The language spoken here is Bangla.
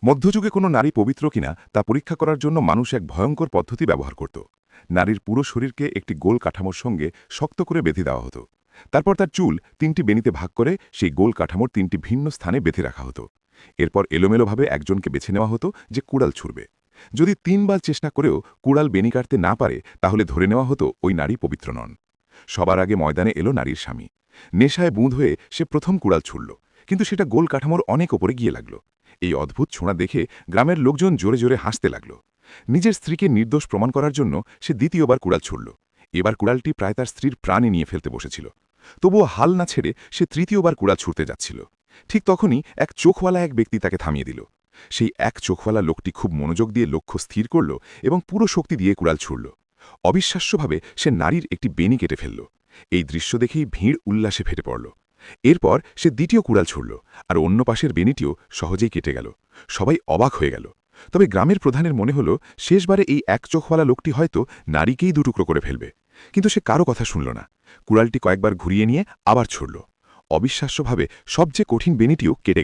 মধ্যযুগে কোনো নারী পবিত্র কিনা তা পরীক্ষা করার জন্য মানুষ এক ভয়ঙ্কর পদ্ধতি ব্যবহার করত। নারীর পুরো শরীরকে একটি গোল কাঠামোর সঙ্গে শক্ত করে বেঁধে দেওয়া হতো। তারপর তার চুল ৩টি বেনিতে ভাগ করে সেই গোল কাঠামোর ৩টি ভিন্ন স্থানে বেঁধে রাখা হতো। এরপর এলোমেলোভাবে একজনকে বেছে নেওয়া হতো যে কুড়াল ছুড়বে। যদি ৩ বার চেষ্টা করেও কুড়াল বেনি কাটতে না পারে তাহলে ধরে নেওয়া হতো ওই নারী পবিত্র নন। সবার আগে ময়দানে এলো নারীর স্বামী। নেশায় বুঁদ হয়ে সে প্রথম কুড়াল ছুড়ল, কিন্তু সেটা গোল কাঠামোর অনেক ওপরে গিয়ে লাগল। এই অদ্ভুত ছোঁড়া দেখে গ্রামের লোকজন জোরে জোরে হাসতে লাগল। নিজের স্ত্রীকে নির্দোষ প্রমাণ করার জন্য সে দ্বিতীয়বার কুড়াল ছুড়ল। এবার কুড়ালটি প্রায় তার স্ত্রীর প্রাণে নিয়ে ফেলতে বসেছিল। তবুও হাল না ছেড়ে সে তৃতীয়বার কুড়াল ছুড়তে যাচ্ছিল। ঠিক তখনই এক চোখওয়ালা এক ব্যক্তি তাকে থামিয়ে দিল। সেই এক চোখওয়ালা লোকটি খুব মনোযোগ দিয়ে লক্ষ্য স্থির করল এবং পুরো শক্তি দিয়ে কুড়াল ছুড়ল। অবিশ্বাস্যভাবে সে নারীর একটি বেনি কেটে ফেলল। এই দৃশ্য দেখেই ভিড় উল্লাসে ফেটে পড়ল। এরপর সে দ্বিতীয় কুড়াল ছুড়ল, আর অন্য পাশের বেনিটিও সহজেই কেটে গেল। সবাই অবাক হয়ে গেল। তবে গ্রামের প্রধানের মনে হল শেষবারে এই এক চোখওয়ালা লোকটি হয়তো নারীকেই দুটুকরো করে ফেলবে। কিন্তু সে কারো কথা শুনল না। কুড়ালটি কয়েকবার ঘুরিয়ে নিয়ে আবার ছুড়ল। অবিশ্বাস্যভাবে সবচেয়ে কঠিন বেনিটিও কেটে